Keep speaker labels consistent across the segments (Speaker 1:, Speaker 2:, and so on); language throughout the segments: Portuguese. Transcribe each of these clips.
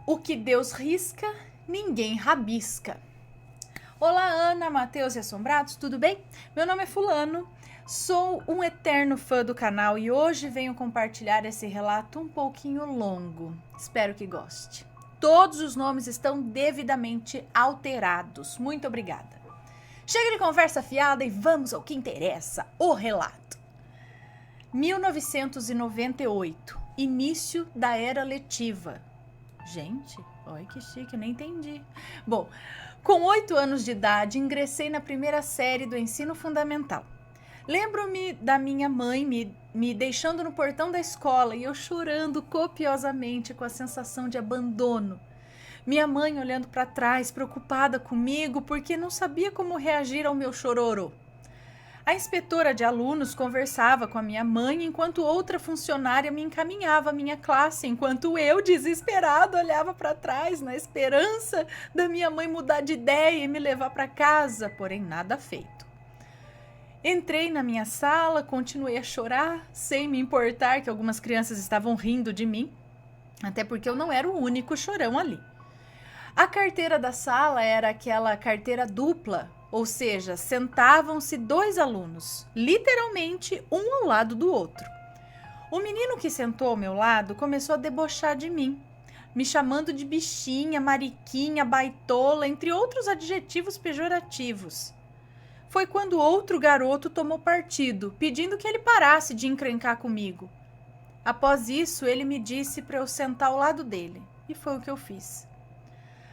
Speaker 1: O que Deus risca, ninguém rabisca. Olá, Ana, Matheus e Assombrados, tudo bem? Meu nome é Fulano, sou um eterno fã do canal e hoje venho compartilhar esse relato um pouquinho longo. Espero que goste. Todos os nomes estão devidamente alterados. Muito obrigada. Chega de conversa fiada e vamos ao que interessa, o relato. 1998, início da era letiva. Gente, olha que chique, nem entendi. Bom, com 8 anos de idade, ingressei na primeira série do ensino fundamental. Lembro-me da minha mãe me deixando no portão da escola e eu chorando copiosamente com a sensação de abandono. Minha mãe olhando para trás, preocupada comigo, porque não sabia como reagir ao meu chororô. A inspetora de alunos conversava com a minha mãe enquanto outra funcionária me encaminhava à minha classe, enquanto eu, desesperado, olhava para trás na esperança da minha mãe mudar de ideia e me levar para casa, porém nada feito. Entrei na minha sala, continuei a chorar, sem me importar que algumas crianças estavam rindo de mim, até porque eu não era o único chorão ali. A carteira da sala era aquela carteira dupla, ou seja, sentavam-se 2 alunos, literalmente um ao lado do outro. O menino que sentou ao meu lado começou a debochar de mim, me chamando de bichinha, mariquinha, baitola, entre outros adjetivos pejorativos. Foi quando outro garoto tomou partido, pedindo que ele parasse de encrencar comigo. Após isso, ele me disse para eu sentar ao lado dele, e foi o que eu fiz.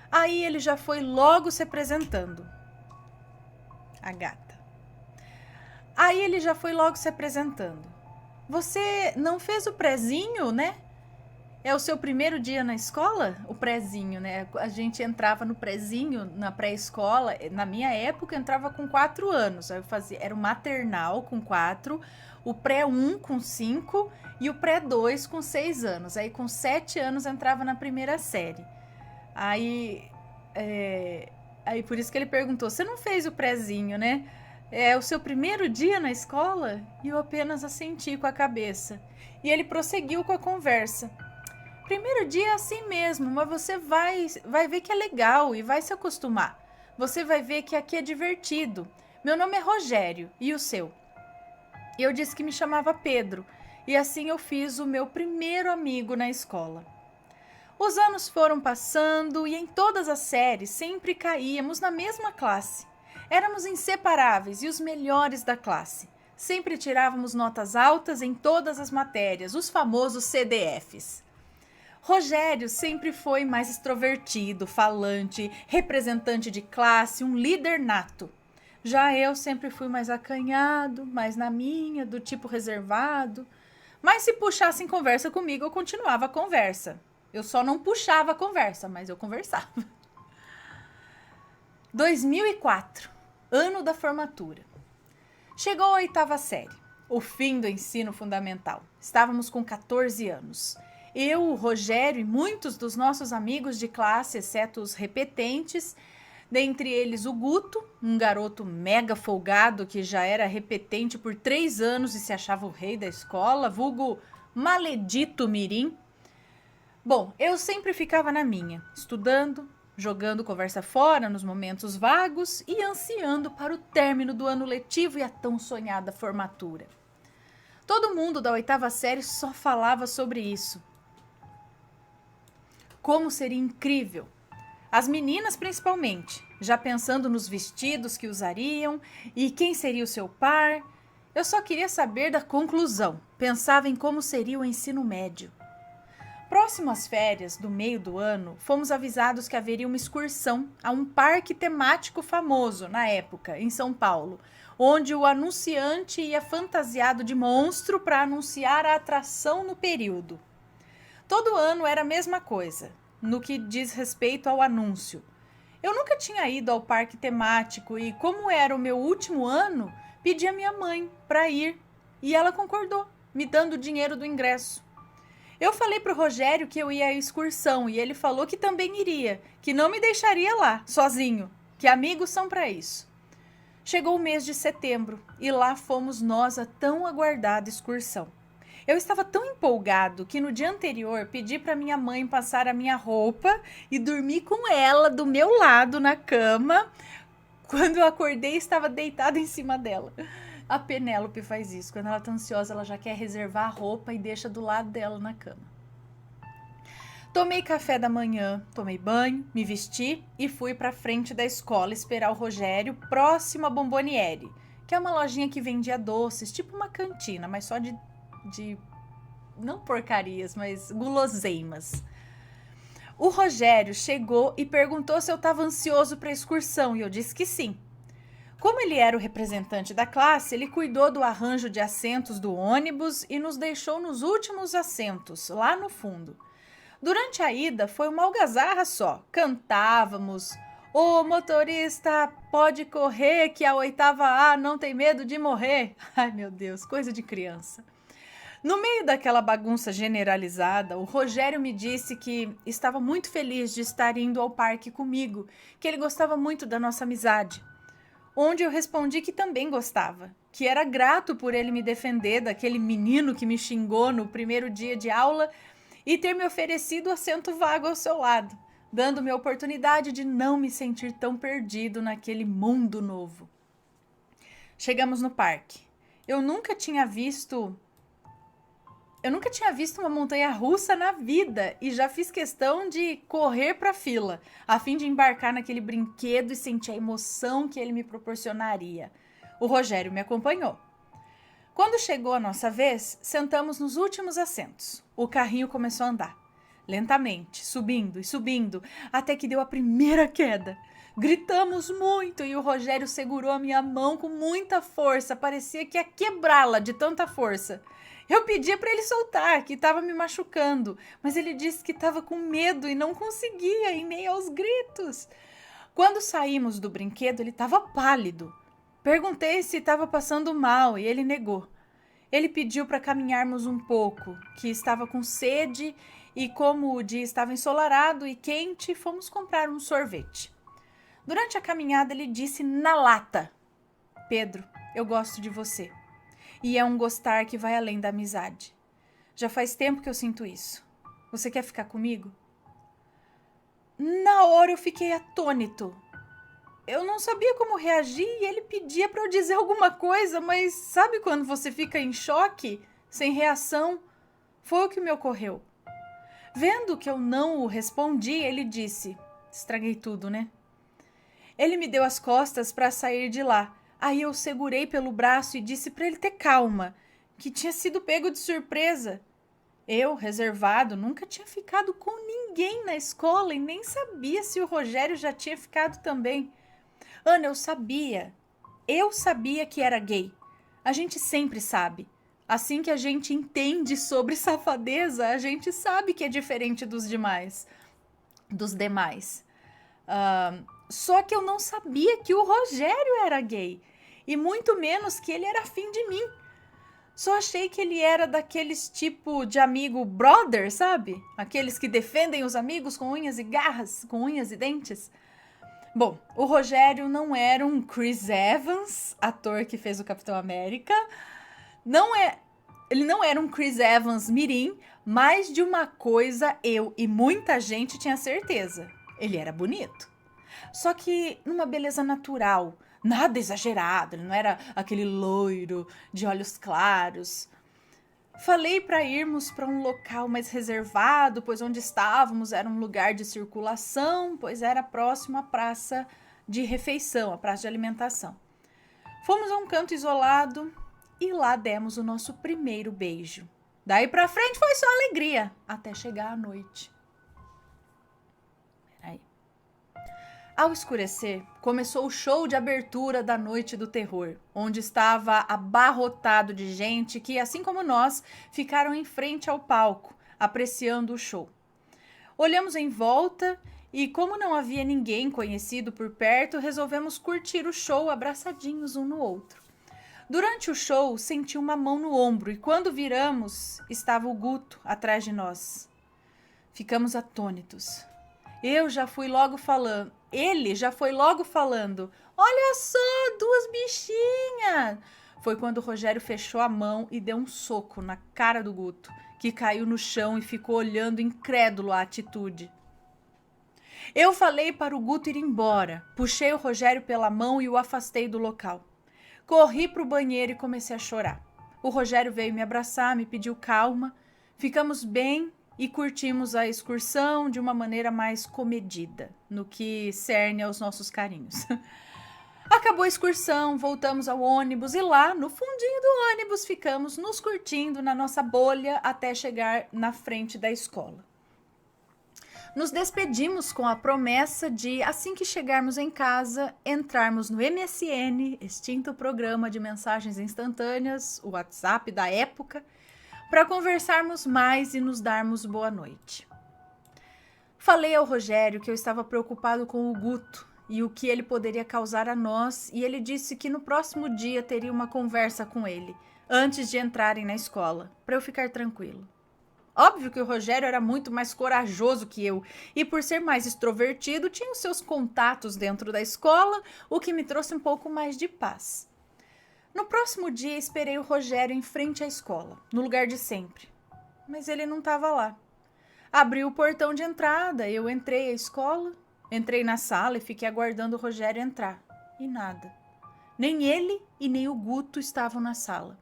Speaker 1: Aí ele já foi logo se apresentando. A gata. Aí ele já foi logo se apresentando. Você não fez o prezinho, né? É o seu primeiro dia na escola? O prezinho, né? A gente entrava no prezinho, na pré-escola. Na minha época, entrava com 4 anos. Aí eu fazia, era o maternal com 4, o pré-1 com 5 e o pré-2 com 6 anos. Aí com 7 anos entrava na primeira série. Aí por isso que ele perguntou, você não fez o prezinho, né? É o seu primeiro dia na escola? E eu apenas assenti com a cabeça. E ele prosseguiu com a conversa. Primeiro dia é assim mesmo, mas você vai ver que é legal e vai se acostumar. Você vai ver que aqui é divertido. Meu nome é Rogério, e o seu? Eu disse que me chamava Pedro, e assim eu fiz o meu primeiro amigo na escola. Os anos foram passando e em todas as séries sempre caíamos na mesma classe. Éramos inseparáveis e os melhores da classe. Sempre tirávamos notas altas em todas as matérias, os famosos CDFs. Rogério sempre foi mais extrovertido, falante, representante de classe, um líder nato. Já eu sempre fui mais acanhado, mais na minha, do tipo reservado. Mas se puxassem conversa comigo, eu continuava a conversa. Eu só não puxava a conversa, mas eu conversava. 2004, ano da formatura. Chegou a 8ª série, o fim do ensino fundamental. Estávamos com 14 anos. Eu, o Rogério e muitos dos nossos amigos de classe, exceto os repetentes, dentre eles o Guto, um garoto mega folgado que já era repetente por 3 anos e se achava o rei da escola, vulgo maledito mirim. Bom, eu sempre ficava na minha, estudando, jogando conversa fora nos momentos vagos e ansiando para o término do ano letivo e a tão sonhada formatura. Todo mundo da 8ª série só falava sobre isso. Como seria incrível! As meninas principalmente, já pensando nos vestidos que usariam e quem seria o seu par. Eu só queria saber da conclusão, pensava em como seria o ensino médio. Próximo às férias do meio do ano, fomos avisados que haveria uma excursão a um parque temático famoso na época, em São Paulo, onde o anunciante ia fantasiado de monstro para anunciar a atração no período. Todo ano era a mesma coisa, no que diz respeito ao anúncio. Eu nunca tinha ido ao parque temático e, como era o meu último ano, pedi à minha mãe para ir e ela concordou, me dando o dinheiro do ingresso. Eu falei para o Rogério que eu ia à excursão e ele falou que também iria, que não me deixaria lá, sozinho, que amigos são para isso. Chegou o mês de setembro e lá fomos nós a tão aguardada excursão. Eu estava tão empolgado que no dia anterior pedi para minha mãe passar a minha roupa e dormi com ela do meu lado na cama. Quando eu acordei, estava deitada em cima dela. A Penélope faz isso. Quando ela tá ansiosa, ela já quer reservar a roupa e deixa do lado dela na cama. Tomei café da manhã, tomei banho, me vesti e fui para frente da escola esperar o Rogério próximo à Bomboniere, que é uma lojinha que vendia doces, tipo uma cantina, mas só de não porcarias, mas guloseimas. O Rogério chegou e perguntou se eu estava ansioso para a excursão e eu disse que sim. Como ele era o representante da classe, ele cuidou do arranjo de assentos do ônibus e nos deixou nos últimos assentos, lá no fundo. Durante a ida foi uma algazarra só. Cantávamos: "Ô motorista, pode correr que a 8ª A não tem medo de morrer." Ai meu Deus, coisa de criança. No meio daquela bagunça generalizada, o Rogério me disse que estava muito feliz de estar indo ao parque comigo, que ele gostava muito da nossa amizade. Onde eu respondi que também gostava, que era grato por ele me defender daquele menino que me xingou no primeiro dia de aula e ter me oferecido assento vago ao seu lado, dando-me a oportunidade de não me sentir tão perdido naquele mundo novo. Chegamos no parque. Eu nunca tinha visto uma montanha-russa na vida e já fiz questão de correr para a fila, a fim de embarcar naquele brinquedo e sentir a emoção que ele me proporcionaria. O Rogério me acompanhou. Quando chegou a nossa vez, sentamos nos últimos assentos. O carrinho começou a andar, lentamente, subindo e subindo, até que deu a primeira queda. Gritamos muito e o Rogério segurou a minha mão com muita força, parecia que ia quebrá-la de tanta força. Eu pedia para ele soltar, que estava me machucando, mas ele disse que estava com medo e não conseguia em meio aos gritos. Quando saímos do brinquedo, ele estava pálido. Perguntei se estava passando mal e ele negou. Ele pediu para caminharmos um pouco, que estava com sede e como o dia estava ensolarado e quente, fomos comprar um sorvete. Durante a caminhada ele disse na lata: "Pedro, eu gosto de você. E é um gostar que vai além da amizade. Já faz tempo que eu sinto isso. Você quer ficar comigo?" Na hora eu fiquei atônito. Eu não sabia como reagir e ele pedia para eu dizer alguma coisa, mas sabe quando você fica em choque, sem reação? Foi o que me ocorreu. Vendo que eu não o respondi, ele disse: "Estraguei tudo, né?" Ele me deu as costas para sair de lá. Aí eu segurei pelo braço e disse para ele ter calma, que tinha sido pego de surpresa. Eu, reservado, nunca tinha ficado com ninguém na escola e nem sabia se o Rogério já tinha ficado também. Ana, eu sabia que era gay. A gente sempre sabe. Assim que a gente entende sobre safadeza, a gente sabe que é diferente dos demais. Só que eu não sabia que o Rogério era gay. E muito menos que ele era afim de mim. Só achei que ele era daqueles tipo de amigo brother, sabe? Aqueles que defendem os amigos com unhas e garras, com unhas e dentes. Bom, o Rogério não era um Chris Evans, ator que fez o Capitão América. Ele não era um Chris Evans mirim, mas de uma coisa eu e muita gente tinha certeza. Ele era bonito. Só que numa beleza natural, nada exagerado, ele não era aquele loiro de olhos claros. Falei para irmos para um local mais reservado, pois onde estávamos era um lugar de circulação, pois era próximo à praça de refeição, à praça de alimentação. Fomos a um canto isolado e lá demos o nosso primeiro beijo. Daí para frente foi só alegria, até chegar a noite. Ao escurecer, começou o show de abertura da Noite do Terror, onde estava abarrotado de gente que, assim como nós, ficaram em frente ao palco, apreciando o show. Olhamos em volta e, como não havia ninguém conhecido por perto, resolvemos curtir o show abraçadinhos um no outro. Durante o show, senti uma mão no ombro e, quando viramos, estava o Guto atrás de nós. Ficamos atônitos. Ele já foi logo falando: "Olha só, 2 bichinhas! foi quando o Rogério fechou a mão e deu um soco na cara do Guto, que caiu no chão e ficou olhando incrédulo a atitude. Eu falei para o Guto ir embora, puxei o Rogério pela mão e o afastei do local. Corri para o banheiro e comecei a chorar. O Rogério veio me abraçar, me pediu calma, ficamos bem e curtimos a excursão de uma maneira mais comedida, no que cerne aos nossos carinhos. Acabou a excursão, voltamos ao ônibus e lá, no fundinho do ônibus, ficamos nos curtindo na nossa bolha até chegar na frente da escola. Nos despedimos com a promessa de, assim que chegarmos em casa, entrarmos no MSN, extinto programa de mensagens instantâneas, o WhatsApp da época, para conversarmos mais e nos darmos boa noite. Falei ao Rogério que eu estava preocupado com o Guto e o que ele poderia causar a nós, e ele disse que no próximo dia teria uma conversa com ele, antes de entrarem na escola, para eu ficar tranquilo. Óbvio que o Rogério era muito mais corajoso que eu e, por ser mais extrovertido, tinha os seus contatos dentro da escola, o que me trouxe um pouco mais de paz. No próximo dia, esperei o Rogério em frente à escola, no lugar de sempre. Mas ele não estava lá. Abri o portão de entrada, eu entrei à escola, entrei na sala e fiquei aguardando o Rogério entrar. E nada. Nem ele e nem o Guto estavam na sala.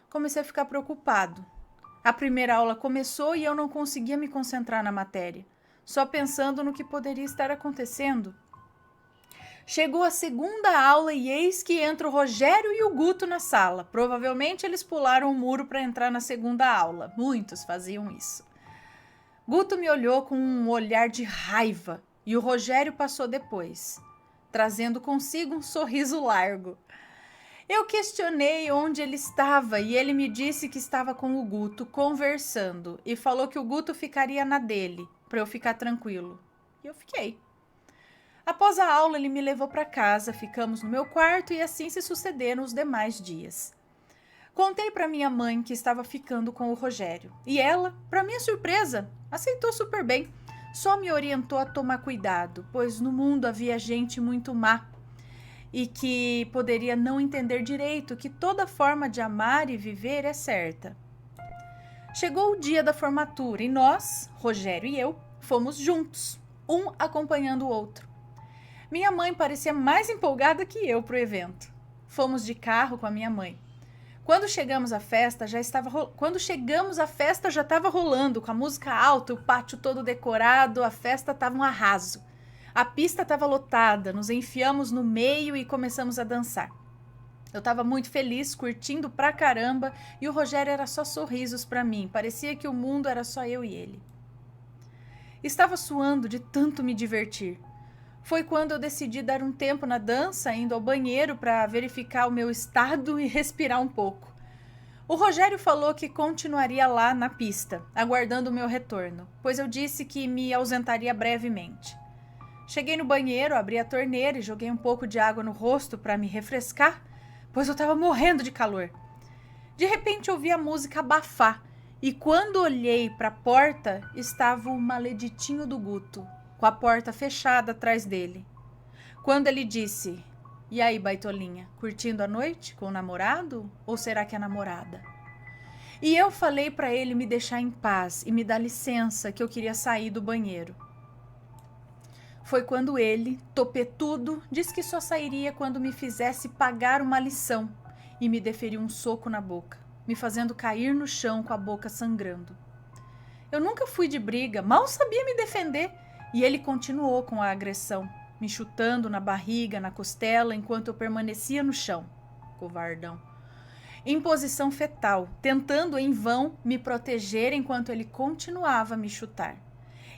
Speaker 1: Comecei a ficar preocupado. A primeira aula começou e eu não conseguia me concentrar na matéria, só pensando no que poderia estar acontecendo. Chegou a segunda aula e eis que entra o Rogério e o Guto na sala. Provavelmente eles pularam o muro para entrar na segunda aula. Muitos faziam isso. Guto me olhou com um olhar de raiva e o Rogério passou depois, trazendo consigo um sorriso largo. Eu questionei onde ele estava e ele me disse que estava com o Guto conversando e falou que o Guto ficaria na dele, para eu ficar tranquilo. E eu fiquei. Após a aula, ele me levou para casa, ficamos no meu quarto e assim se sucederam os demais dias. Contei para minha mãe que estava ficando com o Rogério e ela, para minha surpresa, aceitou super bem. Só me orientou a tomar cuidado, pois no mundo havia gente muito má e que poderia não entender direito que toda forma de amar e viver é certa. Chegou o dia da formatura e nós, Rogério e eu, fomos juntos, um acompanhando o outro. Minha mãe parecia mais empolgada que eu para o evento. Fomos de carro com a minha mãe. Quando chegamos à festa, já estava rolando, com a música alta, o pátio todo decorado, a festa estava um arraso. A pista estava lotada, nos enfiamos no meio e começamos a dançar. Eu estava muito feliz, curtindo pra caramba, e o Rogério era só sorrisos para mim, parecia que o mundo era só eu e ele. Estava suando de tanto me divertir. Foi quando eu decidi dar um tempo na dança, indo ao banheiro para verificar o meu estado e respirar um pouco. O Rogério falou que continuaria lá na pista, aguardando o meu retorno, pois eu disse que me ausentaria brevemente. Cheguei no banheiro, abri a torneira e joguei um pouco de água no rosto para me refrescar, pois eu estava morrendo de calor. De repente ouvi a música abafar e quando olhei para a porta estava o maleditinho do Guto, com a porta fechada atrás dele. Quando ele disse: "E aí, baitolinha, curtindo a noite com o namorado ou será que é namorada?" E eu falei para ele me deixar em paz e me dar licença que eu queria sair do banheiro. Foi quando ele, topetudo, disse que só sairia quando me fizesse pagar uma lição e me deferiu um soco na boca, me fazendo cair no chão com a boca sangrando. Eu nunca fui de briga, mal sabia me defender e ele continuou com a agressão, me chutando na barriga, na costela, enquanto eu permanecia no chão. Covardão. Em posição fetal, tentando em vão me proteger enquanto ele continuava a me chutar.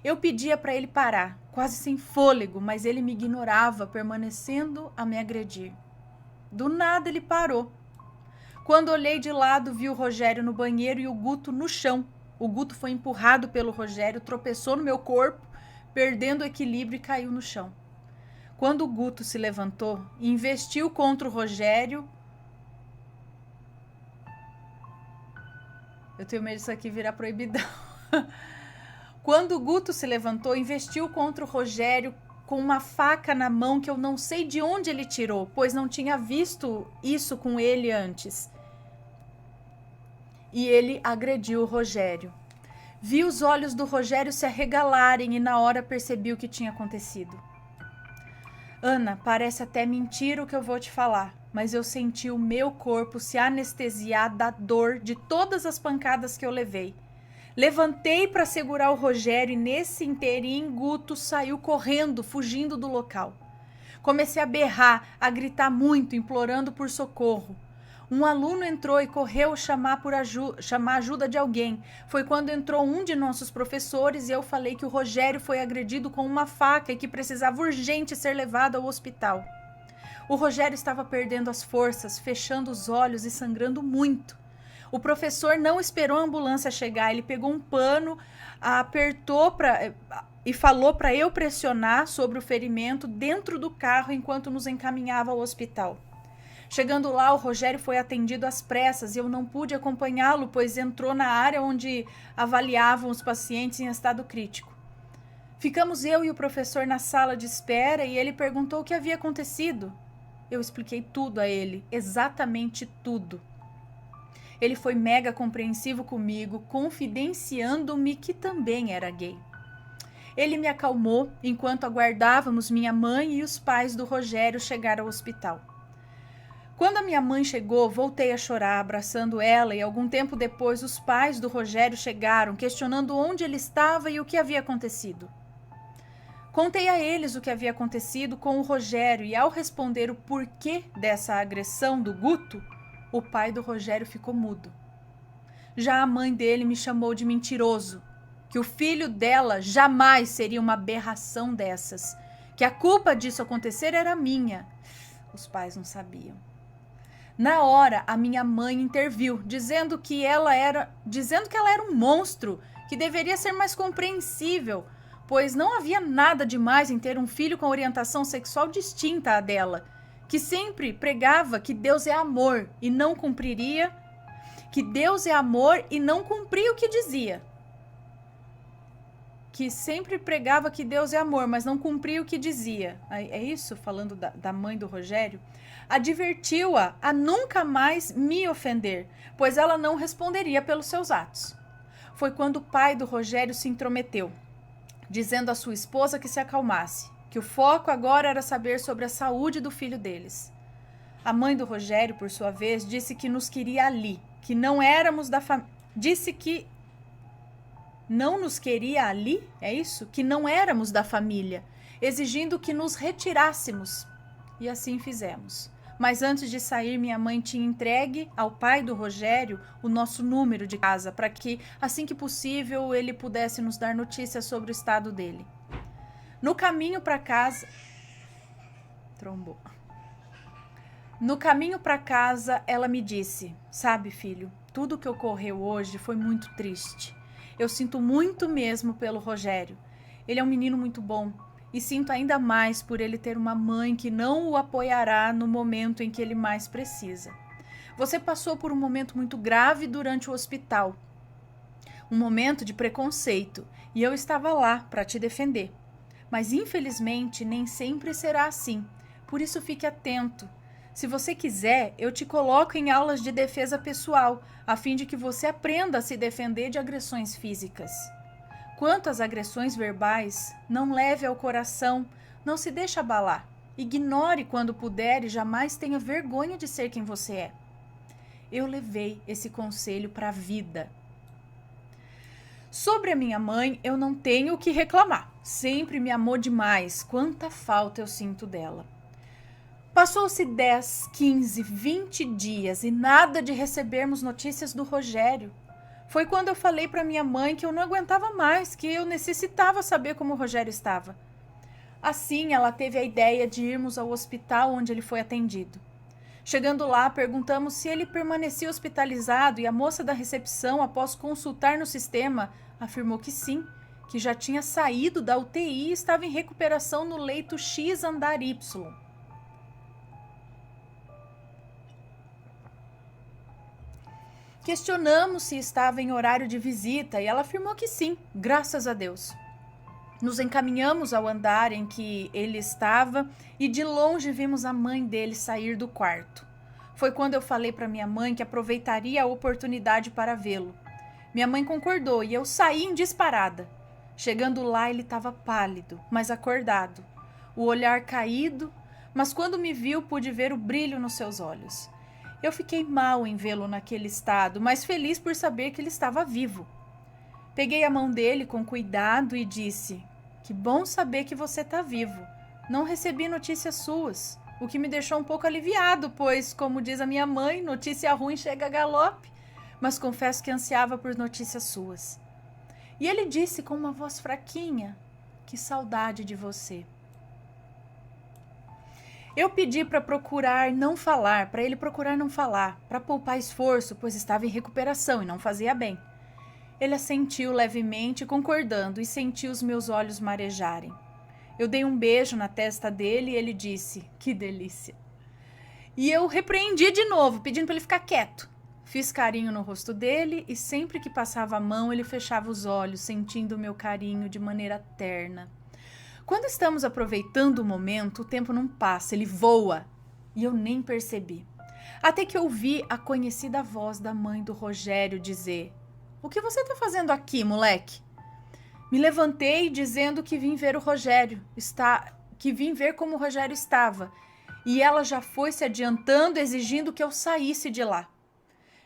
Speaker 1: Eu pedia para ele parar, quase sem fôlego, mas ele me ignorava, permanecendo a me agredir. Do nada ele parou. Quando olhei de lado, vi o Rogério no banheiro e o Guto no chão. O Guto foi empurrado pelo Rogério, tropeçou no meu corpo, perdendo o equilíbrio e caiu no chão. Quando o Guto se levantou e investiu contra o Rogério... Eu tenho medo disso aqui virar proibidão. Quando o Guto se levantou, investiu contra o Rogério com uma faca na mão que eu não sei de onde ele tirou, pois não tinha visto isso com ele antes. E ele agrediu o Rogério. Vi os olhos do Rogério se arregalarem e na hora percebi o que tinha acontecido. Ana, parece até mentira o que eu vou te falar, mas eu senti o meu corpo se anestesiar da dor de todas as pancadas que eu levei. Levantei para segurar o Rogério e nesse inteirinho Guto saiu correndo, fugindo do local. Comecei a berrar, a gritar muito, implorando por socorro. Um aluno entrou e correu chamar ajuda de alguém. Foi quando entrou um de nossos professores e eu falei que o Rogério foi agredido com uma faca e que precisava urgente ser levado ao hospital. O Rogério estava perdendo as forças, fechando os olhos e sangrando muito. O professor não esperou a ambulância chegar, ele pegou um pano, apertou e falou para eu pressionar sobre o ferimento dentro do carro enquanto nos encaminhava ao hospital. Chegando lá, o Rogério foi atendido às pressas e eu não pude acompanhá-lo, pois entrou na área onde avaliavam os pacientes em estado crítico. Ficamos eu e o professor na sala de espera e ele perguntou o que havia acontecido. Eu expliquei tudo a ele, exatamente tudo. Ele foi mega compreensivo comigo, confidenciando-me que também era gay. Ele me acalmou enquanto aguardávamos minha mãe e os pais do Rogério chegar ao hospital. Quando a minha mãe chegou, voltei a chorar, abraçando ela, e algum tempo depois os pais do Rogério chegaram, questionando onde ele estava e o que havia acontecido. Contei a eles o que havia acontecido com o Rogério e ao responder o porquê dessa agressão do Guto, o pai do Rogério ficou mudo. Já a mãe dele me chamou de mentiroso, que o filho dela jamais seria uma aberração dessas, que a culpa disso acontecer era minha. Os pais não sabiam. Na hora, a minha mãe interviu, dizendo que ela era um monstro, que deveria ser mais compreensível, pois não havia nada demais em ter um filho com orientação sexual distinta à dela, que sempre pregava que Deus é amor e não cumpria o que dizia. Que sempre pregava que Deus é amor, mas não cumpria o que dizia. É isso? Falando da mãe do Rogério. Advertiu-a a nunca mais me ofender, pois ela não responderia pelos seus atos. Foi quando o pai do Rogério se intrometeu, dizendo à sua esposa que se acalmasse, que o foco agora era saber sobre a saúde do filho deles. A mãe do Rogério, por sua vez, disse que nos queria ali, que não éramos da família. Disse que não nos queria ali, é isso? Que não éramos da família, exigindo que nos retirássemos. E assim fizemos. Mas antes de sair, minha mãe tinha entregue ao pai do Rogério o nosso número de casa, para que, assim que possível, ele pudesse nos dar notícias sobre o estado dele. No caminho para casa... Trombou. No caminho para casa, ela me disse: sabe, filho, tudo o que ocorreu hoje foi muito triste. Eu sinto muito mesmo pelo Rogério. Ele é um menino muito bom e sinto ainda mais por ele ter uma mãe que não o apoiará no momento em que ele mais precisa. Você passou por um momento muito grave durante o hospital, um momento de preconceito, e eu estava lá para te defender. Mas infelizmente nem sempre será assim, por isso fique atento. Se você quiser, eu te coloco em aulas de defesa pessoal, a fim de que você aprenda a se defender de agressões físicas. Quanto às agressões verbais, não leve ao coração, não se deixe abalar. Ignore quando puder e jamais tenha vergonha de ser quem você é. Eu levei esse conselho para a vida. Sobre a minha mãe, eu não tenho o que reclamar. Sempre me amou demais. Quanta falta eu sinto dela. Passou-se 10, 15, 20 dias e nada de recebermos notícias do Rogério. Foi quando eu falei para minha mãe que eu não aguentava mais, que eu necessitava saber como o Rogério estava. Assim, ela teve a ideia de irmos ao hospital onde ele foi atendido. Chegando lá, perguntamos se ele permanecia hospitalizado e a moça da recepção, após consultar no sistema, afirmou que sim, que já tinha saído da UTI e estava em recuperação no leito X andar Y. Questionamos se estava em horário de visita e ela afirmou que sim, graças a Deus. Nos encaminhamos ao andar em que ele estava e de longe vimos a mãe dele sair do quarto. Foi quando eu falei para minha mãe que aproveitaria a oportunidade para vê-lo. Minha mãe concordou e eu saí em disparada. Chegando lá, ele estava pálido, mas acordado, o olhar caído, mas quando me viu, pude ver o brilho nos seus olhos. Eu fiquei mal em vê-lo naquele estado, mas feliz por saber que ele estava vivo. Peguei a mão dele com cuidado e disse: "Que bom saber que você está vivo. Não recebi notícias suas", o que me deixou um pouco aliviado, pois, como diz a minha mãe, notícia ruim chega a galope, mas confesso que ansiava por notícias suas. E ele disse com uma voz fraquinha: "Que saudade de você." Eu pedi para ele procurar não falar, para poupar esforço, pois estava em recuperação e não fazia bem. Ele assentiu levemente, concordando, e senti os meus olhos marejarem. Eu dei um beijo na testa dele e ele disse: "Que delícia." E eu repreendi de novo, pedindo para ele ficar quieto. Fiz carinho no rosto dele e sempre que passava a mão, ele fechava os olhos, sentindo o meu carinho de maneira terna. Quando estamos aproveitando o momento, o tempo não passa, ele voa. E eu nem percebi. Até que ouvi a conhecida voz da mãe do Rogério dizer: "O que você está fazendo aqui, moleque?" Me levantei dizendo que vim ver o Rogério, que vim ver como o Rogério estava. E ela já foi se adiantando, exigindo que eu saísse de lá.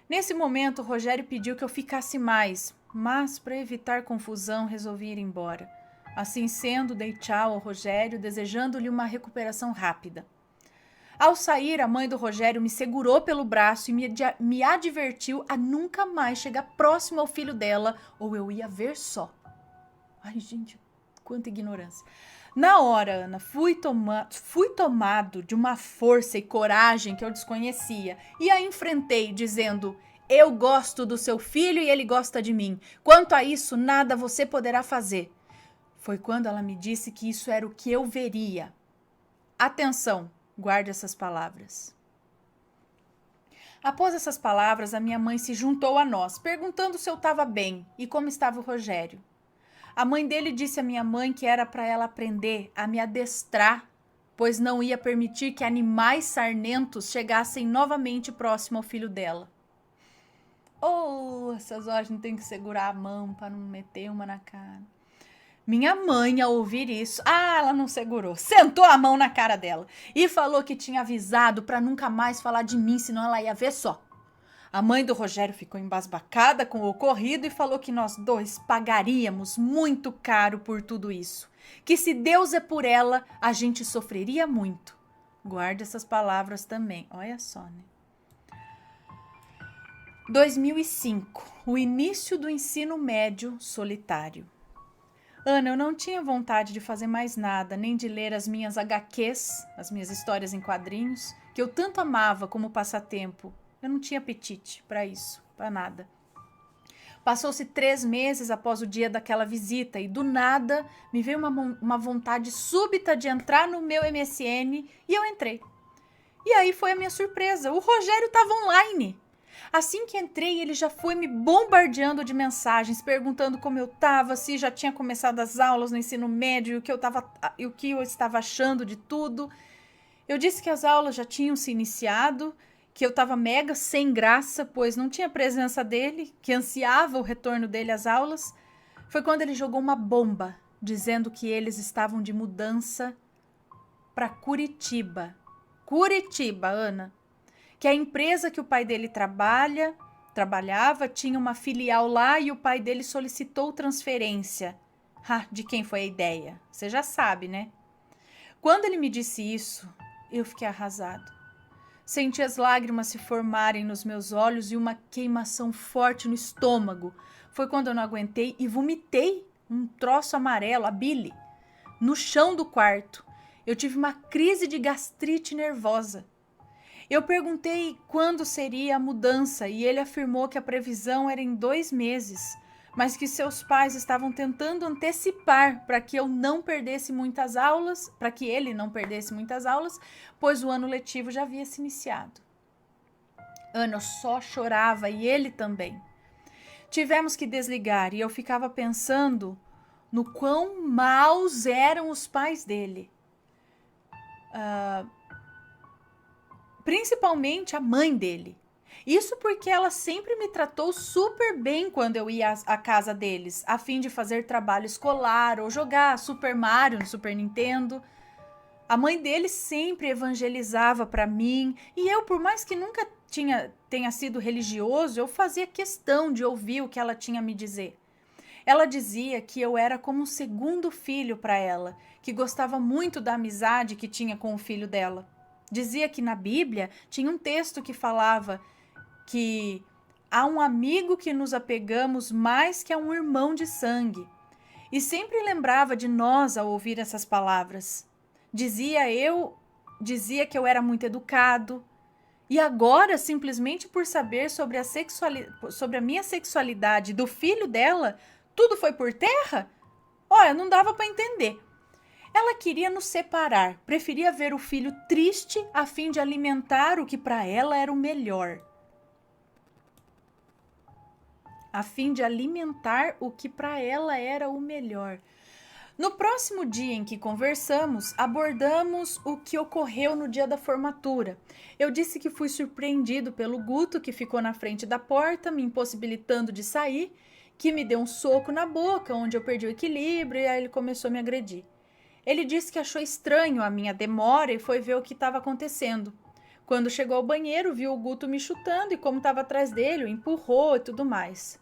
Speaker 1: Nesse momento, o Rogério pediu que eu ficasse mais, mas para evitar confusão, resolvi ir embora. Assim sendo, dei tchau ao Rogério, desejando-lhe uma recuperação rápida. Ao sair, a mãe do Rogério me segurou pelo braço e me advertiu a nunca mais chegar próximo ao filho dela, ou eu ia ver só. Ai, gente, quanta ignorância. Na hora, Ana, fui tomado de uma força e coragem que eu desconhecia e a enfrentei dizendo: "Eu gosto do seu filho e ele gosta de mim. Quanto a isso, nada você poderá fazer." Foi quando ela me disse que isso era o que eu veria. Atenção, guarde essas palavras. Após essas palavras, a minha mãe se juntou a nós, perguntando se eu estava bem e como estava o Rogério. A mãe dele disse à minha mãe que era para ela aprender a me adestrar, pois não ia permitir que animais sarnentos chegassem novamente próximo ao filho dela. Oh, essas horas a gente tem que segurar a mão para não meter uma na cara. Minha mãe, ao ouvir isso, ela não segurou, sentou a mão na cara dela e falou que tinha avisado para nunca mais falar de mim, senão ela ia ver só. A mãe do Rogério ficou embasbacada com o ocorrido e falou que nós dois pagaríamos muito caro por tudo isso. Que se Deus é por ela, a gente sofreria muito. Guarde essas palavras também. Olha só, né? 2005. O início do ensino médio solitário. Ana, eu não tinha vontade de fazer mais nada, nem de ler as minhas HQs, as minhas histórias em quadrinhos, que eu tanto amava como passatempo. Eu não tinha apetite para isso, para nada. Passou-se 3 meses após o dia daquela visita e do nada me veio uma vontade súbita de entrar no meu MSN e eu entrei. E aí foi a minha surpresa, o Rogério estava online. Assim que entrei, ele já foi me bombardeando de mensagens, perguntando como eu estava, se já tinha começado as aulas no ensino médio e o que eu estava achando de tudo. Eu disse que as aulas já tinham se iniciado, que eu estava mega sem graça, pois não tinha presença dele, que ansiava o retorno dele às aulas. Foi quando ele jogou uma bomba, dizendo que eles estavam de mudança para Curitiba. Curitiba, Ana. Que a empresa que o pai dele trabalhava tinha uma filial lá e o pai dele solicitou transferência. De quem foi a ideia? Você já sabe, né? Quando ele me disse isso, eu fiquei arrasado. Senti as lágrimas se formarem nos meus olhos e uma queimação forte no estômago. Foi quando eu não aguentei e vomitei um troço amarelo, a bile, no chão do quarto. Eu tive uma crise de gastrite nervosa. Eu perguntei quando seria a mudança e ele afirmou que a previsão era em 2 meses, mas que seus pais estavam tentando antecipar para que eu não perdesse muitas aulas, para que ele não perdesse muitas aulas, pois o ano letivo já havia se iniciado. Ana só chorava e ele também. Tivemos que desligar e eu ficava pensando no quão maus eram os pais dele. Principalmente a mãe dele. Isso porque ela sempre me tratou super bem quando eu ia à casa deles, a fim de fazer trabalho escolar ou jogar Super Mario no Super Nintendo. A mãe dele sempre evangelizava para mim e eu, por mais que nunca tenha sido religioso, eu fazia questão de ouvir o que ela tinha a me dizer. Ela dizia que eu era como um segundo filho para ela, que gostava muito da amizade que tinha com o filho dela. Dizia que na Bíblia tinha um texto que falava que há um amigo que nos apegamos mais que a um irmão de sangue. E sempre lembrava de nós ao ouvir essas palavras. Dizia que eu era muito educado. E agora, simplesmente por saber sobre a minha sexualidade do filho dela, tudo foi por terra? Olha, não dava para entender. Ela queria nos separar, preferia ver o filho triste a fim de alimentar o que para ela era o melhor. No próximo dia em que conversamos, abordamos o que ocorreu no dia da formatura. Eu disse que fui surpreendido pelo Guto, que ficou na frente da porta, me impossibilitando de sair, que me deu um soco na boca, onde eu perdi o equilíbrio, e aí ele começou a me agredir. Ele disse que achou estranho a minha demora e foi ver o que estava acontecendo. Quando chegou ao banheiro, viu o Guto me chutando e como estava atrás dele, o empurrou e tudo mais.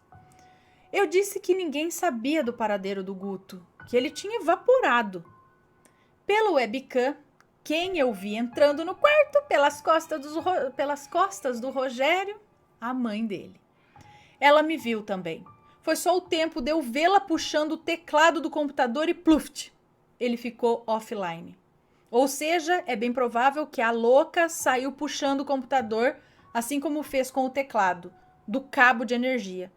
Speaker 1: Eu disse que ninguém sabia do paradeiro do Guto, que ele tinha evaporado. Pelo webcam, quem eu vi entrando no quarto pelas costas do Rogério, a mãe dele. Ela me viu também. Foi só o tempo de eu vê-la puxando o teclado do computador e pluft, ele ficou offline. Ou seja, é bem provável que a louca saiu puxando o computador, assim como fez com o teclado, do cabo de energia,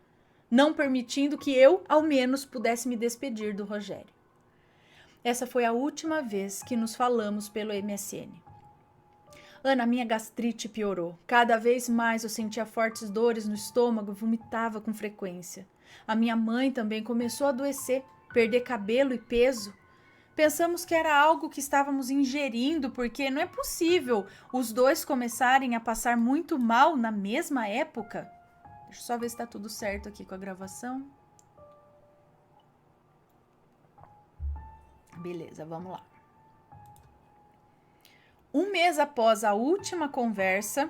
Speaker 1: não permitindo que eu, ao menos, pudesse me despedir do Rogério. Essa foi a última vez que nos falamos pelo MSN. Ana, minha gastrite piorou. Cada vez mais eu sentia fortes dores no estômago e vomitava com frequência. A minha mãe também começou a adoecer, perder cabelo e peso. Pensamos que era algo que estávamos ingerindo, porque não é possível os dois começarem a passar muito mal na mesma época. Deixa eu só ver se está tudo certo aqui com a gravação. Beleza, vamos lá. Um mês após a última conversa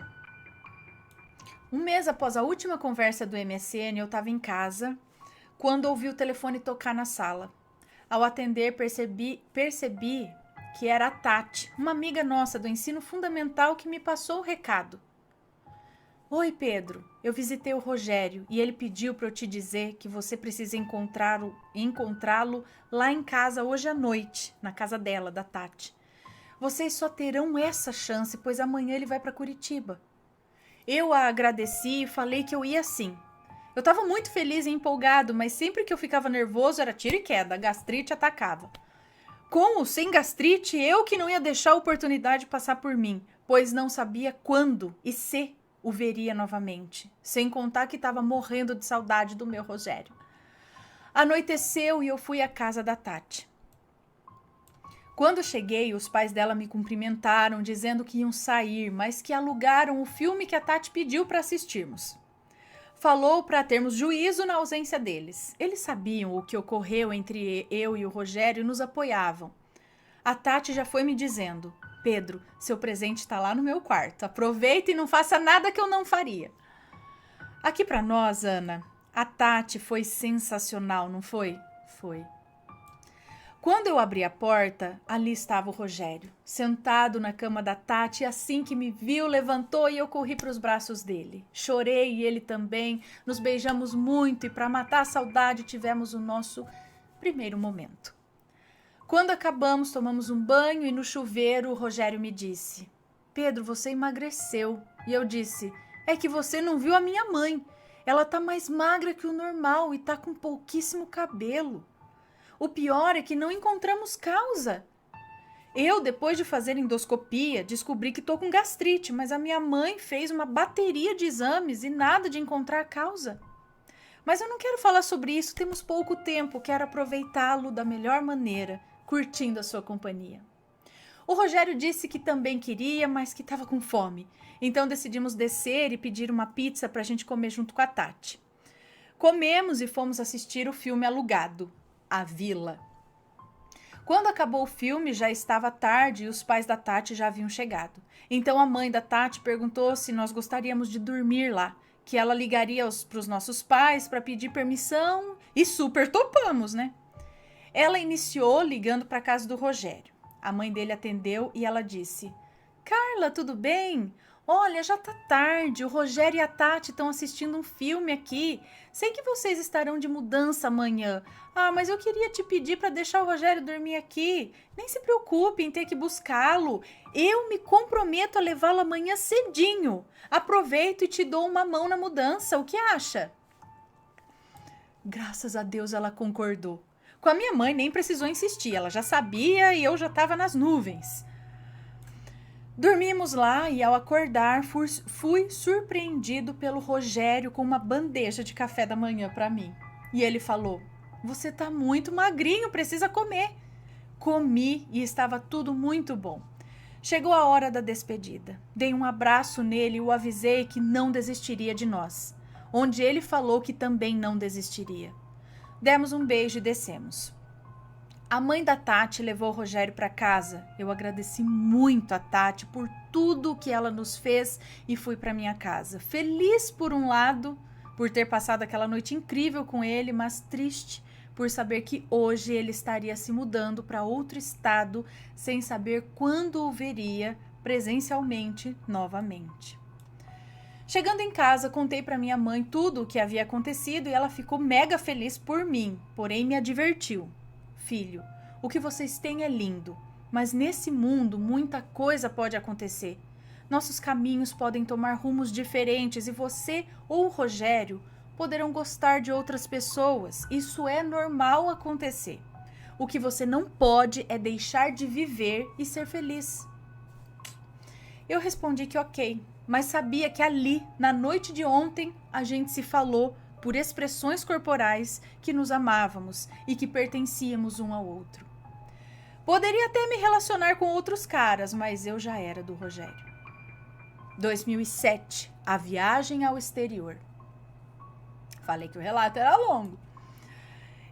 Speaker 1: do MSN, eu estava em casa, quando ouvi o telefone tocar na sala. Ao atender, percebi que era a Tati, uma amiga nossa do ensino fundamental que me passou o recado. Oi, Pedro. Eu visitei o Rogério e ele pediu para eu te dizer que você precisa encontrá-lo lá em casa hoje à noite, na casa dela, da Tati. Vocês só terão essa chance, pois amanhã ele vai para Curitiba. Eu a agradeci e falei que eu ia sim. Eu estava muito feliz e empolgado, mas sempre que eu ficava nervoso era tiro e queda, a gastrite atacava. Com ou sem gastrite, eu que não ia deixar a oportunidade passar por mim, pois não sabia quando e se o veria novamente, sem contar que estava morrendo de saudade do meu Rogério. Anoiteceu e eu fui à casa da Tati. Quando cheguei, os pais dela me cumprimentaram, dizendo que iam sair, mas que alugaram o filme que a Tati pediu para assistirmos. Falou para termos juízo na ausência deles. Eles sabiam o que ocorreu entre eu e o Rogério e nos apoiavam. A Tati já foi me dizendo: Pedro, seu presente está lá no meu quarto. Aproveita e não faça nada que eu não faria. Aqui para nós, Ana, a Tati foi sensacional, não foi? Foi. Quando eu abri a porta, ali estava o Rogério, sentado na cama da Tati, e assim que me viu, levantou e eu corri para os braços dele. Chorei e ele também, nos beijamos muito e para matar a saudade tivemos o nosso primeiro momento. Quando acabamos, tomamos um banho e no chuveiro o Rogério me disse: Pedro, você emagreceu. E eu disse: é que você não viu a minha mãe. Ela tá mais magra que o normal e tá com pouquíssimo cabelo. O pior é que não encontramos causa. Eu, depois de fazer endoscopia, descobri que tô com gastrite, mas a minha mãe fez uma bateria de exames e nada de encontrar causa. Mas eu não quero falar sobre isso, temos pouco tempo, quero aproveitá-lo da melhor maneira, curtindo a sua companhia. O Rogério disse que também queria, mas que estava com fome. Então decidimos descer e pedir uma pizza para a gente comer junto com a Tati. Comemos e fomos assistir o filme alugado, A Vila. Quando acabou o filme, já estava tarde e os pais da Tati já haviam chegado. Então a mãe da Tati perguntou se nós gostaríamos de dormir lá, que ela ligaria para os nossos pais para pedir permissão e super topamos, né? Ela iniciou ligando para a casa do Rogério. A mãe dele atendeu e ela disse: Carla, tudo bem? Olha, já tá tarde, o Rogério e a Tati estão assistindo um filme aqui. Sei que vocês estarão de mudança amanhã. Ah, mas eu queria te pedir para deixar o Rogério dormir aqui. Nem se preocupe em ter que buscá-lo. Eu me comprometo a levá-lo amanhã cedinho. Aproveito e te dou uma mão na mudança. O que acha? Graças a Deus ela concordou. Com a minha mãe nem precisou insistir, ela já sabia e eu já estava nas nuvens. Dormimos lá e ao acordar fui surpreendido pelo Rogério com uma bandeja de café da manhã para mim. E ele falou: você tá muito magrinho, precisa comer. Comi e estava tudo muito bom. Chegou a hora da despedida. Dei um abraço nele e o avisei que não desistiria de nós, onde ele falou que também não desistiria. Demos um beijo e descemos. A mãe da Tati levou o Rogério para casa. Eu agradeci muito a Tati por tudo que ela nos fez e fui para minha casa. Feliz por um lado, por ter passado aquela noite incrível com ele, mas triste por saber que hoje ele estaria se mudando para outro estado sem saber quando o veria presencialmente novamente. Chegando em casa, contei para minha mãe tudo o que havia acontecido e ela ficou mega feliz por mim, porém me advertiu. Filho, o que vocês têm é lindo, mas nesse mundo muita coisa pode acontecer. Nossos caminhos podem tomar rumos diferentes e você ou o Rogério poderão gostar de outras pessoas. Isso é normal acontecer. O que você não pode é deixar de viver e ser feliz. Eu respondi que ok, mas sabia que ali, na noite de ontem, a gente se falou por expressões corporais que nos amávamos e que pertencíamos um ao outro. Poderia até me relacionar com outros caras, mas eu já era do Rogério. 2007, a viagem ao exterior. Falei que o relato era longo.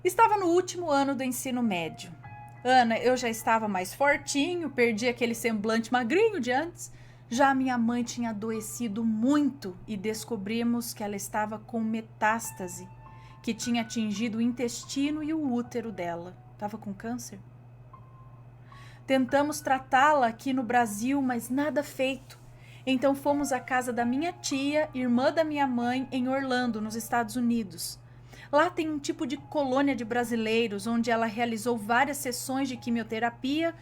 Speaker 1: Estava no último ano do ensino médio. Ana, eu já estava mais fortinho, perdi aquele semblante magrinho de antes. Já minha mãe tinha adoecido muito e descobrimos que ela estava com metástase, que tinha atingido o intestino e o útero dela. Estava com câncer. Tentamos tratá-la aqui no Brasil, mas nada feito. Então fomos à casa da minha tia, irmã da minha mãe, em Orlando, nos Estados Unidos. Lá tem um tipo de colônia de brasileiros, onde ela realizou várias sessões de quimioterapia,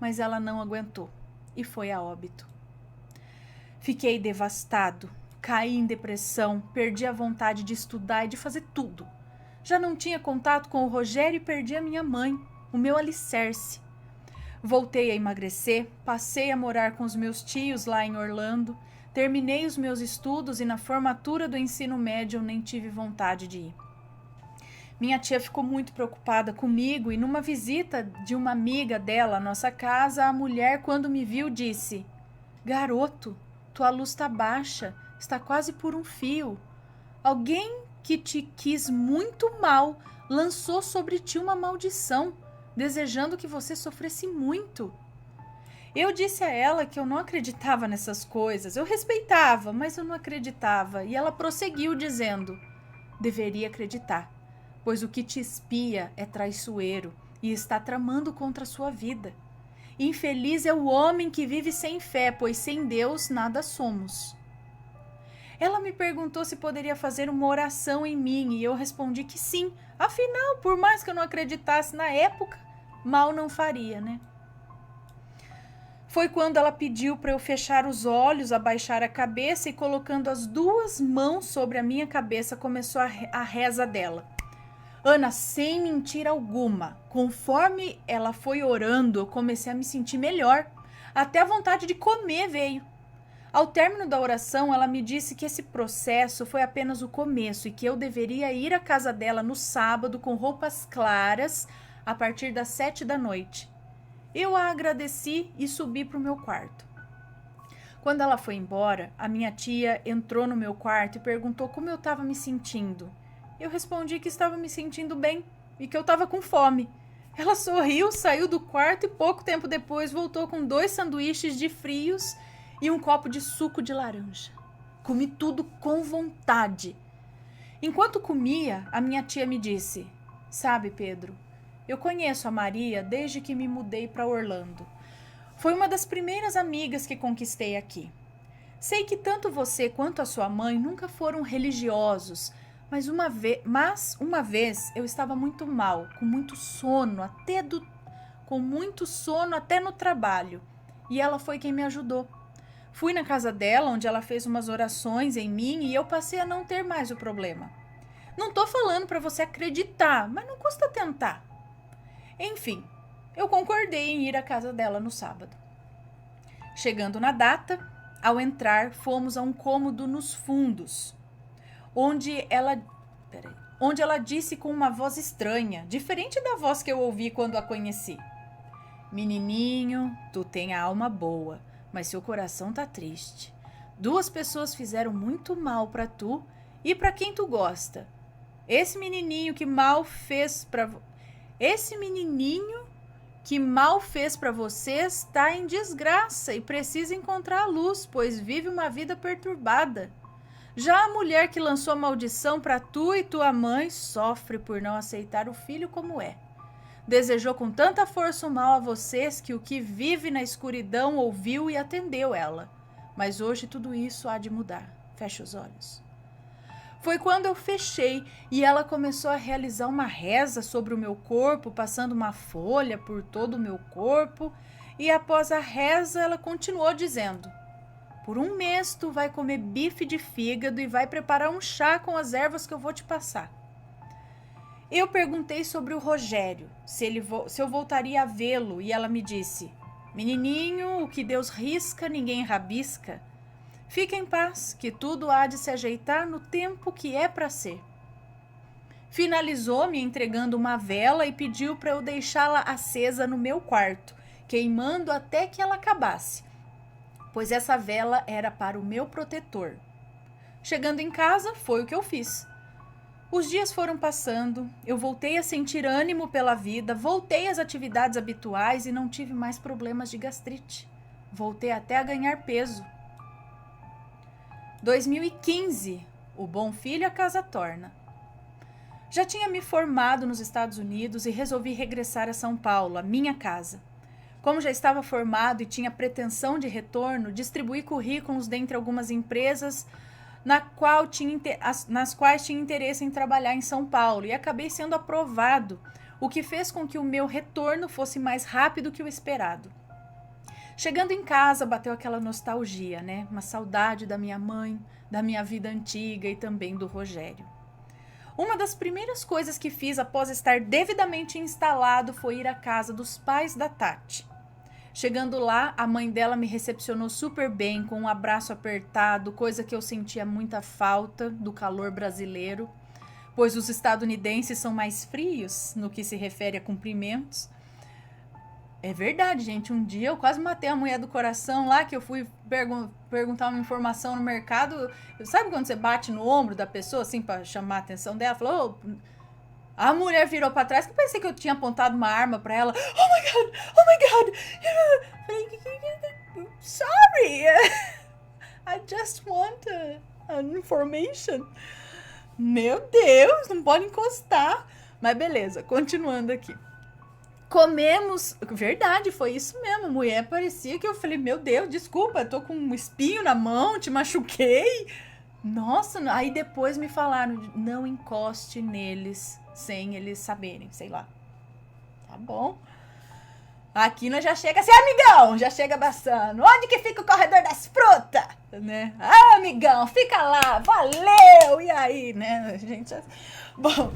Speaker 1: mas ela não aguentou e foi a óbito. Fiquei devastado, caí em depressão, perdi a vontade de estudar e de fazer tudo. Já não tinha contato com o Rogério e perdi a minha mãe, o meu alicerce. Voltei a emagrecer, passei a morar com os meus tios lá em Orlando, terminei os meus estudos e na formatura do ensino médio eu nem tive vontade de ir. Minha tia ficou muito preocupada comigo e numa visita de uma amiga dela à nossa casa, a mulher, quando me viu, disse: Garoto, tua luz está baixa, está quase por um fio. Alguém que te quis muito mal lançou sobre ti uma maldição, desejando que você sofresse muito. Eu disse a ela que eu não acreditava nessas coisas. Eu respeitava, mas eu não acreditava. E ela prosseguiu dizendo: deveria acreditar, pois o que te espia é traiçoeiro e está tramando contra a sua vida. Infeliz é o homem que vive sem fé, pois sem Deus nada somos. Ela me perguntou se poderia fazer uma oração em mim e eu respondi que sim. Afinal, por mais que eu não acreditasse na época, mal não faria, né? Foi quando ela pediu para eu fechar os olhos, abaixar a cabeça e colocando as duas mãos sobre a minha cabeça começou a reza dela. Ana, sem mentira alguma, conforme ela foi orando, eu comecei a me sentir melhor. Até a vontade de comer veio. Ao término da oração, ela me disse que esse processo foi apenas o começo e que eu deveria ir à casa dela no sábado com roupas claras a partir das 7 da noite. Eu a agradeci e subi para o meu quarto. Quando ela foi embora, a minha tia entrou no meu quarto e perguntou como eu estava me sentindo. Eu respondi que estava me sentindo bem e que eu estava com fome. Ela sorriu, saiu do quarto e pouco tempo depois voltou com 2 sanduíches de frios e um copo de suco de laranja. Comi tudo com vontade. Enquanto comia, a minha tia me disse: "Sabe, Pedro, eu conheço a Maria desde que me mudei para Orlando. Foi uma das primeiras amigas que conquistei aqui. Sei que tanto você quanto a sua mãe nunca foram religiosos, mas uma vez eu estava muito mal, com muito sono, até no trabalho, e ela foi quem me ajudou. Fui na casa dela, onde ela fez umas orações em mim e eu passei a não ter mais o problema. Não tô falando para você acreditar, mas não custa tentar." Enfim, eu concordei em ir à casa dela no sábado. Chegando na data, ao entrar, fomos a um cômodo nos fundos, onde ela disse com uma voz estranha, diferente da voz que eu ouvi quando a conheci: "Menininho, tu tem a alma boa, mas seu coração tá triste. 2 pessoas fizeram muito mal pra tu e pra quem tu gosta. Esse menininho que mal fez pra vocês tá em desgraça e precisa encontrar a luz, pois vive uma vida perturbada. Já a mulher que lançou a maldição pra tu e tua mãe sofre por não aceitar o filho como é. Desejou com tanta força o mal a vocês que o que vive na escuridão ouviu e atendeu ela. Mas hoje tudo isso há de mudar. Fecha os olhos." Foi quando eu fechei e ela começou a realizar uma reza sobre o meu corpo, passando uma folha por todo o meu corpo. E após a reza, ela continuou dizendo: "Por 1 mês tu vai comer bife de fígado e vai preparar um chá com as ervas que eu vou te passar." Eu perguntei sobre o Rogério, se eu voltaria a vê-lo, e ela me disse: "Menininho, o que Deus risca, ninguém rabisca. Fica em paz, que tudo há de se ajeitar no tempo que é para ser." Finalizou me entregando uma vela e pediu para eu deixá-la acesa no meu quarto, queimando até que ela acabasse, pois essa vela era para o meu protetor. Chegando em casa, foi o que eu fiz. Os dias foram passando, eu voltei a sentir ânimo pela vida, voltei às atividades habituais e não tive mais problemas de gastrite. Voltei até a ganhar peso. 2015, o bom filho a casa torna. Já tinha me formado nos Estados Unidos e resolvi regressar a São Paulo, a minha casa. Como já estava formado e tinha pretensão de retorno, distribuí currículos dentre algumas empresas nas quais tinha interesse em trabalhar em São Paulo e acabei sendo aprovado, o que fez com que o meu retorno fosse mais rápido que o esperado. Chegando em casa, bateu aquela nostalgia, né? Uma saudade da minha mãe, da minha vida antiga e também do Rogério. Uma das primeiras coisas que fiz após estar devidamente instalado foi ir à casa dos pais da Tati. Chegando lá, a mãe dela me recepcionou super bem, com um abraço apertado, coisa que eu sentia muita falta do calor brasileiro, pois os estadunidenses são mais frios no que se refere a cumprimentos. É verdade, gente. Um dia eu quase matei a mulher do coração lá, que eu fui perguntar uma informação no mercado. Sabe quando você bate no ombro da pessoa, assim, pra chamar a atenção dela? Falou... A mulher virou pra trás, que eu pensei que eu tinha apontado uma arma pra ela. Oh my God! Sorry! I just want an information. Meu Deus, não pode encostar. Mas beleza, continuando aqui. Comemos, verdade, foi isso mesmo, a mulher parecia que eu falei, meu Deus, desculpa, tô com um espinho na mão, te machuquei. Nossa, aí depois me falaram, não encoste neles sem eles saberem, sei lá. Tá bom. Aqui nós já chega assim, amigão, já chega abraçando. Onde que fica o corredor das frutas? Né? Ah, amigão, fica lá, valeu! E aí, né, gente? Bom,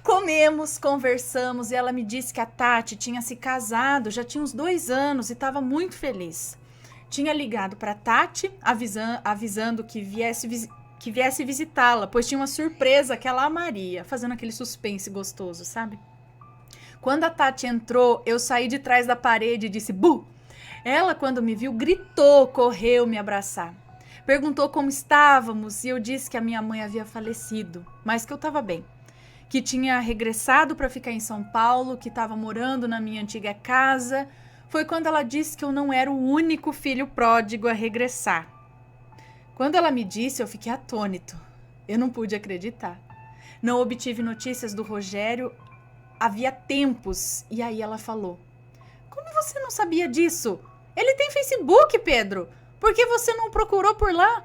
Speaker 1: comemos, conversamos e ela me disse que a Tati tinha se casado, já tinha uns 2 anos e estava muito feliz. Tinha ligado para Tati, avisando que viesse visitá-la, pois tinha uma surpresa que ela amaria, fazendo aquele suspense gostoso, sabe? Quando a Tati entrou, eu saí de trás da parede e disse "Bu!". Ela, quando me viu, gritou, correu me abraçar. Perguntou como estávamos e eu disse que a minha mãe havia falecido, mas que eu estava bem. Que tinha regressado para ficar em São Paulo, que estava morando na minha antiga casa. Foi quando ela disse que eu não era o único filho pródigo a regressar. Quando ela me disse, eu fiquei atônito. Eu não pude acreditar. Não obtive notícias do Rogério havia tempos. E aí ela falou: "Como você não sabia disso? Ele tem Facebook, Pedro. Por que você não procurou por lá?"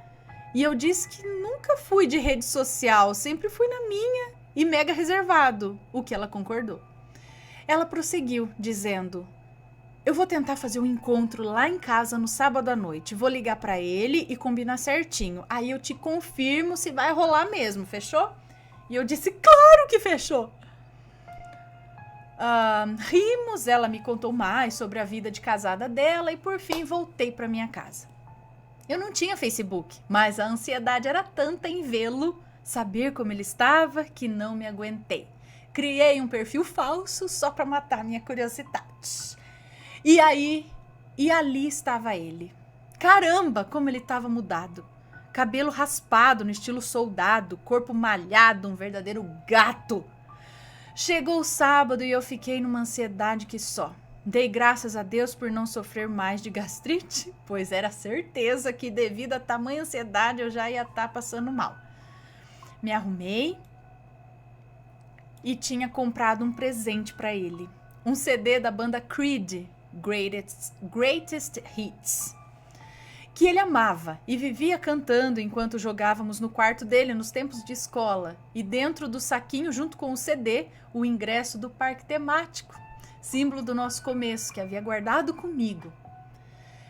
Speaker 1: E eu disse que nunca fui de rede social, sempre fui na minha e mega reservado, o que ela concordou. Ela prosseguiu, dizendo: "Eu vou tentar fazer um encontro lá em casa no sábado à noite. Vou ligar para ele e combinar certinho. Aí eu te confirmo se vai rolar mesmo, fechou?" E eu disse: "Claro que fechou!" Rimos, ela me contou mais sobre a vida de casada dela e por fim voltei para minha casa. Eu não tinha Facebook, mas a ansiedade era tanta em vê-lo, saber como ele estava, que não me aguentei. Criei um perfil falso só para matar minha curiosidade. E ali estava ele. Caramba, como ele estava mudado. Cabelo raspado no estilo soldado, corpo malhado, um verdadeiro gato. Chegou o sábado e eu fiquei numa ansiedade que só. Dei graças a Deus por não sofrer mais de gastrite, pois era certeza que devido a tamanha ansiedade eu já ia estar passando mal. Me arrumei e tinha comprado um presente para ele. Um CD da banda Creed, Greatest Hits, que ele amava e vivia cantando enquanto jogávamos no quarto dele nos tempos de escola. E dentro do saquinho, junto com o CD, o ingresso do parque temático, símbolo do nosso começo, que havia guardado comigo.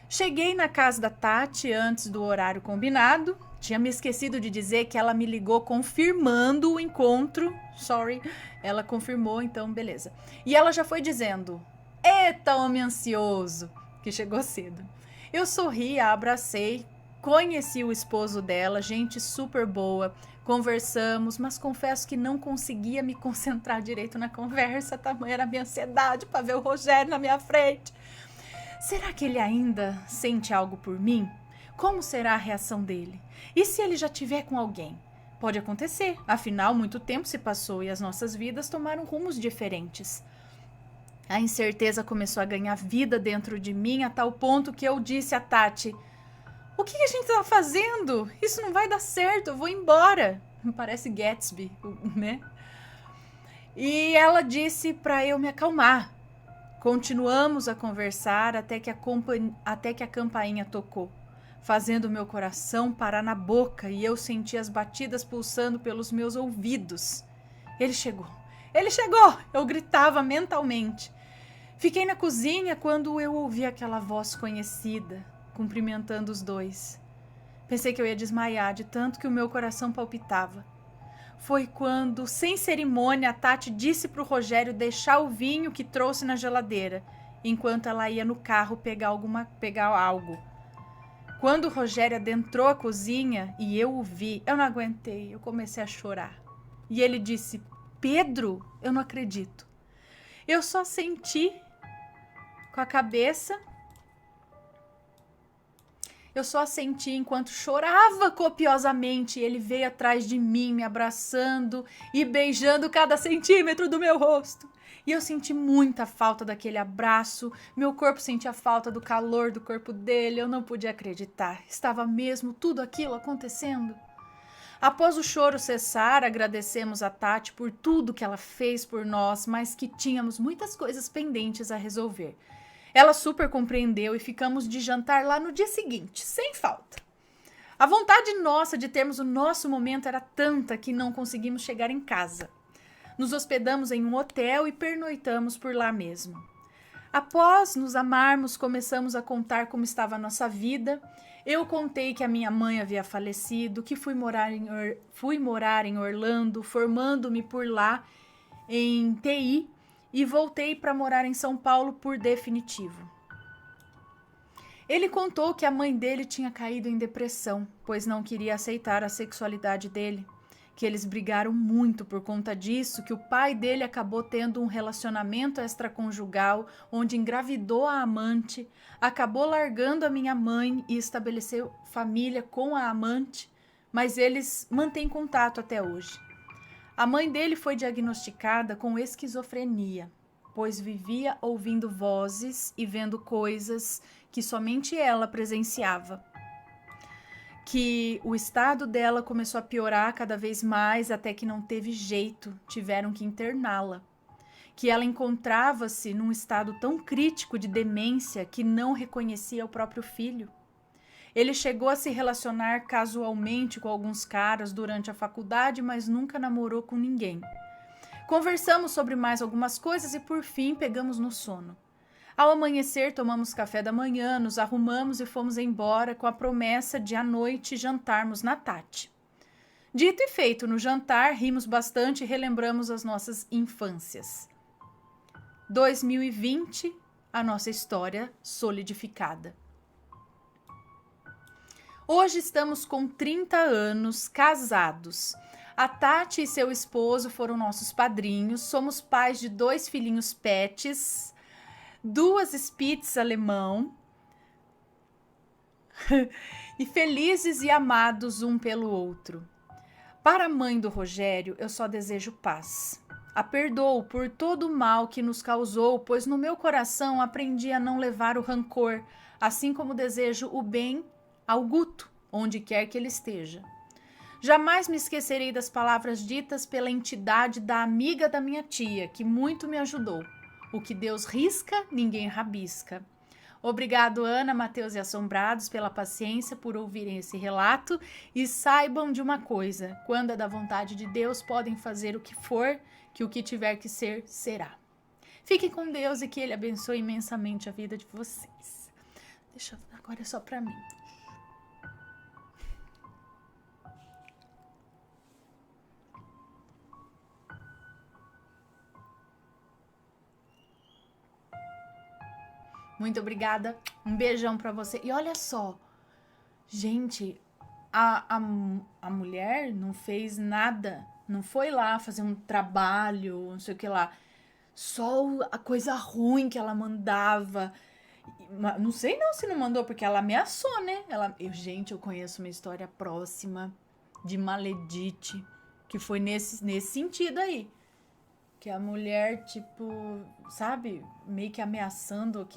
Speaker 1: Cheguei na casa da Tati antes do horário combinado. Tinha me esquecido de dizer que ela me ligou confirmando o encontro. Sorry, ela confirmou, então beleza. E ela já foi dizendo: "Eita, homem ansioso", que chegou cedo. Eu sorri, a abracei, conheci o esposo dela, gente super boa, conversamos, mas confesso que não conseguia me concentrar direito na conversa, tamanha era a minha ansiedade para ver o Rogério na minha frente. Será que ele ainda sente algo por mim? Como será a reação dele? E se ele já tiver com alguém? Pode acontecer, afinal, muito tempo se passou e as nossas vidas tomaram rumos diferentes. A incerteza começou a ganhar vida dentro de mim a tal ponto que eu disse a Tati: "O que a gente tá fazendo? Isso não vai dar certo, eu vou embora." Parece Gatsby, né? E ela disse para eu me acalmar. Continuamos a conversar até que a campainha tocou, fazendo meu coração parar na boca e eu senti as batidas pulsando pelos meus ouvidos. Ele chegou! Ele chegou! Eu gritava mentalmente. Fiquei na cozinha quando eu ouvi aquela voz conhecida, cumprimentando os dois. Pensei que eu ia desmaiar de tanto que o meu coração palpitava. Foi quando, sem cerimônia, a Tati disse para o Rogério deixar o vinho que trouxe na geladeira, enquanto ela ia no carro pegar algo. Quando o Rogério adentrou a cozinha e eu o vi, eu não aguentei, eu comecei a chorar. E ele disse: "Pedro, eu não acredito." Eu só senti com a cabeça. Eu só senti enquanto chorava copiosamente. Ele veio atrás de mim, me abraçando e beijando cada centímetro do meu rosto. E eu senti muita falta daquele abraço. Meu corpo sentia falta do calor do corpo dele. Eu não podia acreditar. Estava mesmo tudo aquilo acontecendo. Após o choro cessar, agradecemos a Tati por tudo que ela fez por nós, mas que tínhamos muitas coisas pendentes a resolver. Ela super compreendeu e ficamos de jantar lá no dia seguinte, sem falta. A vontade nossa de termos o nosso momento era tanta que não conseguimos chegar em casa. Nos hospedamos em um hotel e pernoitamos por lá mesmo. Após nos amarmos, começamos a contar como estava a nossa vida. Eu contei que a minha mãe havia falecido, que fui morar em Orlando, formando-me por lá em TI e voltei para morar em São Paulo por definitivo. Ele contou que a mãe dele tinha caído em depressão, pois não queria aceitar a sexualidade dele, que eles brigaram muito por conta disso, que o pai dele acabou tendo um relacionamento extraconjugal, onde engravidou a amante, acabou largando a minha mãe e estabeleceu família com a amante, mas eles mantêm contato até hoje. A mãe dele foi diagnosticada com esquizofrenia, pois vivia ouvindo vozes e vendo coisas que somente ela presenciava. Que o estado dela começou a piorar cada vez mais até que não teve jeito, tiveram que interná-la. Que ela encontrava-se num estado tão crítico de demência que não reconhecia o próprio filho. Ele chegou a se relacionar casualmente com alguns caras durante a faculdade, mas nunca namorou com ninguém. Conversamos sobre mais algumas coisas e por fim pegamos no sono. Ao amanhecer, tomamos café da manhã, nos arrumamos e fomos embora com a promessa de à noite jantarmos na Tati. Dito e feito, no jantar, rimos bastante e relembramos as nossas infâncias. 2020, a nossa história solidificada. Hoje estamos com 30 anos, casados. A Tati e seu esposo foram nossos padrinhos, somos pais de 2 filhinhos pets, 2 Spitz alemão e felizes e amados um pelo outro. Para a mãe do Rogério, eu só desejo paz. A perdoo por todo o mal que nos causou, pois no meu coração aprendi a não levar o rancor, assim como desejo o bem ao Guto, onde quer que ele esteja. Jamais me esquecerei das palavras ditas pela entidade da amiga da minha tia, que muito me ajudou. O que Deus risca, ninguém rabisca. Obrigado, Ana, Matheus e Assombrados, pela paciência, por ouvirem esse relato. E saibam de uma coisa, quando é da vontade de Deus, podem fazer o que for, que o que tiver que ser, será. Fiquem com Deus e que Ele abençoe imensamente a vida de vocês. Agora é só pra mim. Muito obrigada. Um beijão pra você. E olha só, gente, a mulher não fez nada. Não foi lá fazer um trabalho, não sei o que lá. Só a coisa ruim que ela mandava. Não sei não se não mandou, porque ela ameaçou, né? Gente, eu conheço uma história próxima de Maledite, que foi nesse sentido aí. Que a mulher, tipo, sabe, meio que ameaçando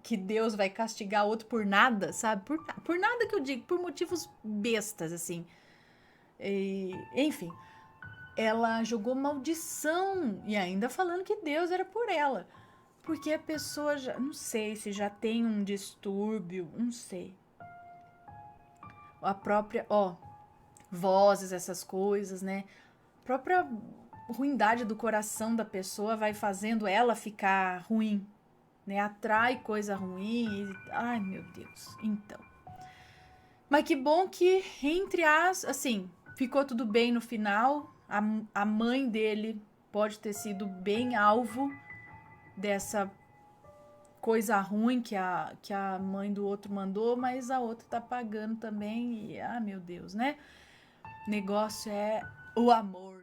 Speaker 1: que Deus vai castigar outro por nada, sabe? Por nada que eu digo, por motivos bestas, assim. Enfim, ela jogou maldição e ainda falando que Deus era por ela. Porque a pessoa já, não sei se já tem um distúrbio, não sei. A própria, vozes, essas coisas, né? A própria ruindade do coração da pessoa vai fazendo ela ficar ruim, né? Atrai coisa ruim. Ai, meu Deus. Então. Mas que bom que, assim, ficou tudo bem no final. A mãe dele pode ter sido bem alvo dessa coisa ruim que a mãe do outro mandou, mas a outra tá pagando também. E, meu Deus, né? Negócio é o amor.